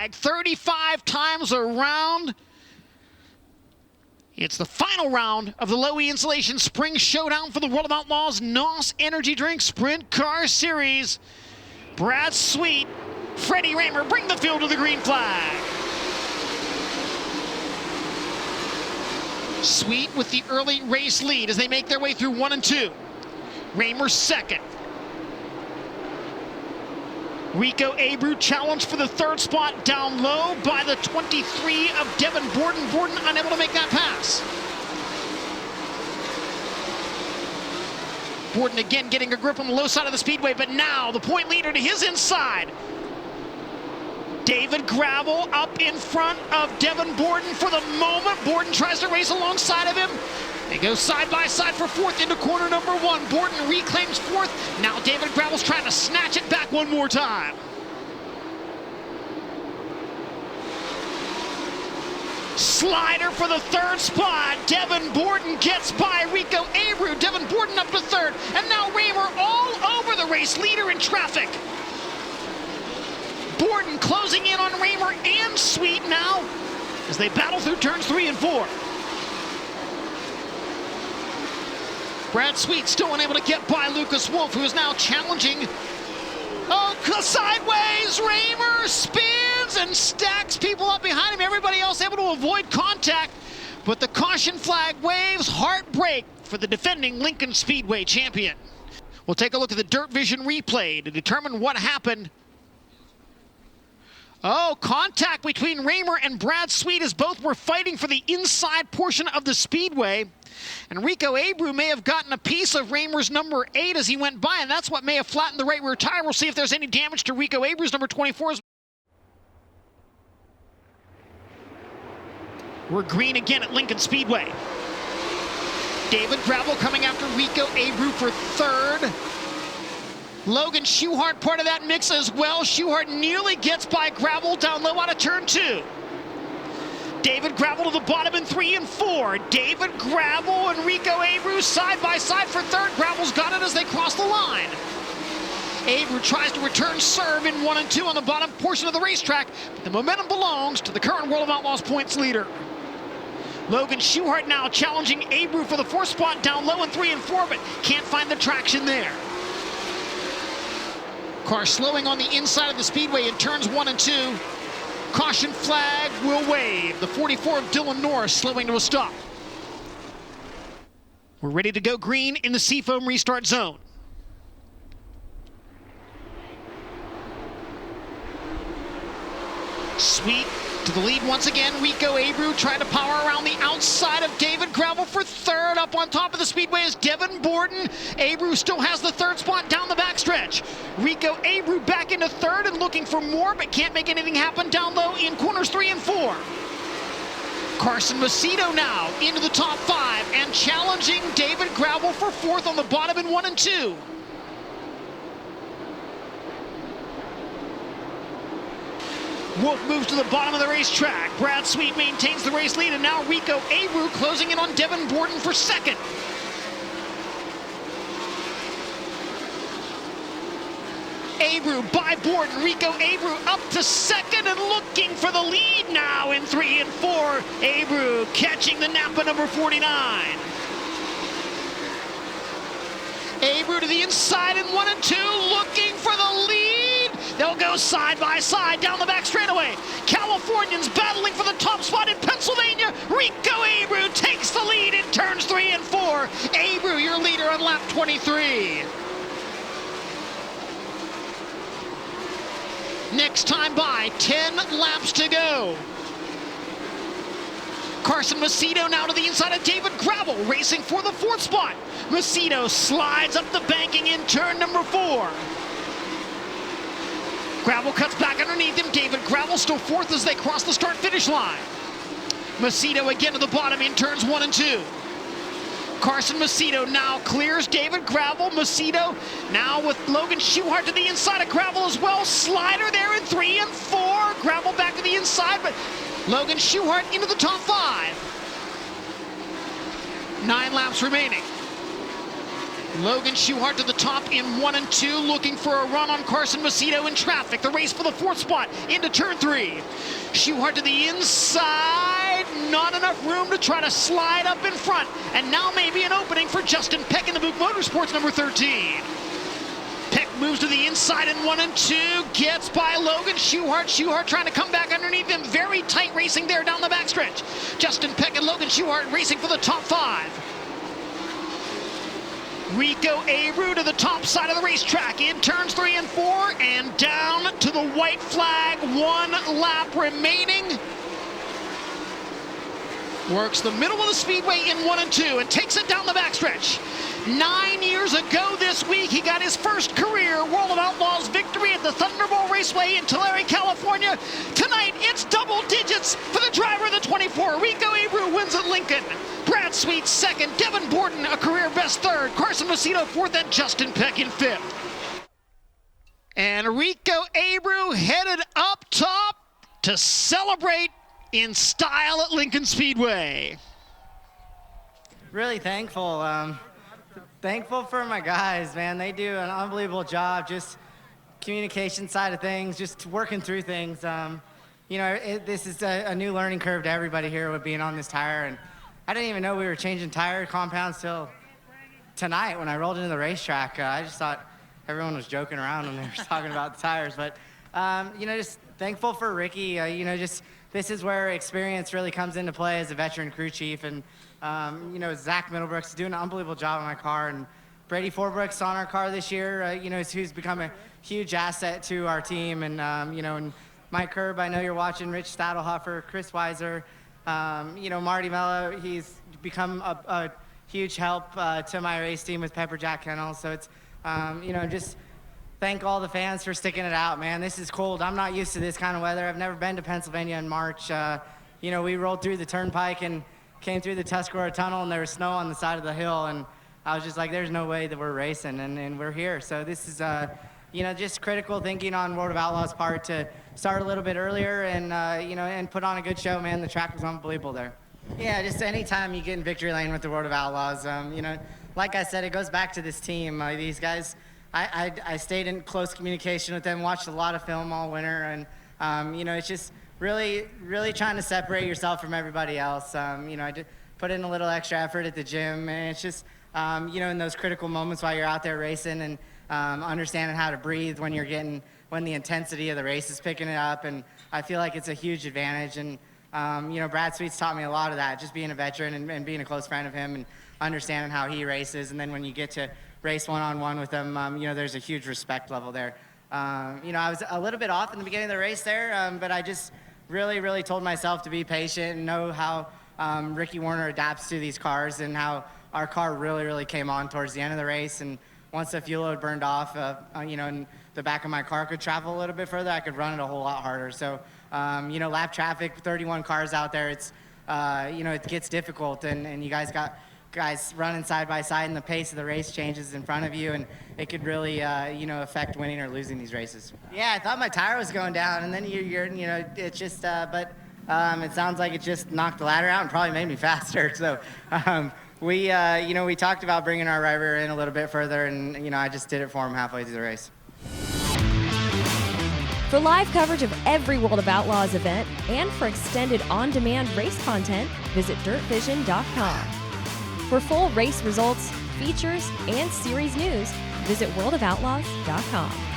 flag 35 times around. It's the final round of the Low E Insulation Spring Showdown for the World of Outlaws NOS Energy Drink Sprint Car Series. Brad Sweet, Freddie Raymer bring the field to the green flag. Sweet with the early race lead as they make their way through 1 and 2. Raymer second. Rico Abreu challenged for the third spot down low by the 23 of Devin Borden. Borden unable to make that pass. Borden again getting a grip on the low side of the speedway, but now the point leader to his inside. David Gravel up in front of Devin Borden for the moment. Borden tries to race alongside of him. They go side by side for fourth into corner number 1. Borden reclaims fourth. Now David Gravel's trying to snatch it back one more time. Slider for the third spot. Devin Borden gets by Rico Abreu. Devin Borden up to third. And now Raymer all over the race leader in traffic. Borden closing in on Raymer and Sweet now as they battle through turns 3 and 4. Brad Sweet still unable to get by Lucas Wolf, who is now challenging. Oh, sideways, Raymer spins and stacks people up behind him. Everybody else able to avoid contact, but the caution flag waves. Heartbreak for the defending Lincoln Speedway champion. We'll take a look at the Dirt Vision replay to determine what happened. Oh, contact between Raymer and Brad Sweet as both were fighting for the inside portion of the speedway. And Rico Abreu may have gotten a piece of Raymer's number 8 as he went by, and that's what may have flattened the right rear tire. We'll see if there's any damage to Rico Abreu's number 24. We're green again at Lincoln Speedway. David Gravel coming after Rico Abreu for third. Logan Schuchart part of that mix as well. Schuchart nearly gets by Gravel down low out of turn 2. David Gravel to the bottom in 3 and 4. David Gravel and Rico Abreu side by side for third. Gravel's got it as they cross the line. Abreu tries to return serve in 1 and 2 on the bottom portion of the racetrack, but the momentum belongs to the current World of Outlaws points leader. Logan Schuchart now challenging Abreu for the 4th spot down low in 3 and 4, but can't find the traction there. Car slowing on the inside of the speedway in turns 1 and 2. Caution flag will wave. The 44 of Dylan Norris slowing to a stop. We're ready to go green in the Seafoam restart zone. Sweet to the lead once again. Rico Abreu trying to power around the outside of David Gravel for third. Up on top of the speedway is Devin Borden. Abreu still has the 3rd spot down the backstretch. Rico Abreu back into 3rd and looking for more, but can't make anything happen down low in corners 3 and 4. Carson Macedo now into the top 5 and challenging David Gravel for 4th on the bottom in 1 and 2. Wolf moves to the bottom of the racetrack. Brad Sweet maintains the race lead, and now Rico Abreu closing in on Devin Borden for 2nd. Abreu by Borden. Rico Abreu up to 2nd and looking for the lead now in 3 and 4. Abreu catching the Napa number 49. Abreu to the inside in 1 and 2, looking for the lead. They'll go side by side down the back straightaway. Californians battling for the top spot in Pennsylvania. Rico Abreu takes the lead in turns 3 and 4. Abreu, your leader on lap 23. Next time by, 10 laps to go. Carson Macedo now to the inside of David Gravel, racing for the 4th spot. Macedo slides up the banking in turn number 4. Gravel cuts back underneath him. David Gravel still 4th as they cross the start-finish line. Macedo again to the bottom in turns 1 and 2. Carson Macedo now clears David Gravel. Macedo now with Logan Schuchart to the inside of Gravel as well. Slider there in 3 and 4. Gravel back to the inside, but Logan Schuchart into the top 5. 9 laps remaining. Logan Schuchart to the top in 1 and 2, looking for a run on Carson Macedo in traffic. The race for the 4th spot into turn 3. Schuchart to the inside, not enough room to try to slide up in front. And now maybe an opening for Justin Peck in the Book Motorsports number 13. Peck moves to the inside in 1 and 2, gets by Logan Schuchart. Schuchart trying to come back underneath him. Very tight racing there down the backstretch. Justin Peck and Logan Schuchart racing for the top 5. Rico Abreu to the top side of the racetrack in turns 3 and 4 and down to the white flag. 1 lap remaining. Works the middle of the speedway in 1 and 2 and takes it down the backstretch. 9 years ago this week, he got his first career World of Outlaws victory at the Thunderbolt Raceway in Tulare, California. Tonight, it's double digits for the driver of the 24. Rico Abreu wins at Lincoln. Brad Sweet 2nd, Devin Borden a career best 3rd, Carson Macedo 4th, and Justin Peck in 5th. And Rico Abreu headed up top to celebrate in style at Lincoln Speedway. Really thankful. Thankful for my guys, man. They do an unbelievable job, just communication side of things, just working through things. This is a new learning curve to everybody here with being on this tire, and I didn't even know we were changing tire compounds till tonight when I rolled into the racetrack. I just thought everyone was joking around when they were talking about the tires, but just thankful for Ricky. This is where experience really comes into play as a veteran crew chief, and Zach Middlebrooks is doing an unbelievable job on my car, and Brady Forbrooks on our car this year, who's become a huge asset to our team, and and Mike Herb, I know you're watching, Rich Stadelhofer, Chris Weiser, Marty Mello, he's become a huge help to my race team with Pepper Jack Kennels, so it's, just thank all the fans for sticking it out, man. This is cold. I'm not used to this kind of weather. I've never been to Pennsylvania in March. We rolled through the turnpike and came through the Tuscarora Tunnel, and there was snow on the side of the hill, and I was just like, there's no way that we're racing, and we're here. So this is, just critical thinking on World of Outlaws' part to start a little bit earlier and, and put on a good show, man. The track was unbelievable there. Yeah, just anytime you get in victory lane with the World of Outlaws, like I said, it goes back to this team. These guys, I stayed in close communication with them, watched a lot of film all winter, and, it's just really, really trying to separate yourself from everybody else. I did put in a little extra effort at the gym, and it's just, in those critical moments while you're out there racing and understanding how to breathe when the intensity of the race is picking it up, and I feel like it's a huge advantage, and, Brad Sweet's taught me a lot of that, just being a veteran and being a close friend of him and understanding how he races, and then when you get to race one-on-one with him, there's a huge respect level there. I was a little bit off in the beginning of the race there, but I just really, really told myself to be patient and know how Ricky Warner adapts to these cars and how our car really, really came on towards the end of the race. And once the fuel load burned off, and the back of my car could travel a little bit further, I could run it a whole lot harder. So, lap traffic, 31 cars out there, it's, it gets difficult, and you guys got guys running side by side, and the pace of the race changes in front of you, and it could really, affect winning or losing these races. Yeah, I thought my tire was going down, and then it's just, but it sounds like it just knocked the ladder out and probably made me faster. So we talked about bringing our driver in a little bit further, and, I just did it for him halfway through the race. For live coverage of every World of Outlaws event and for extended on-demand race content, visit dirtvision.com. For full race results, features, and series news, visit worldofoutlaws.com.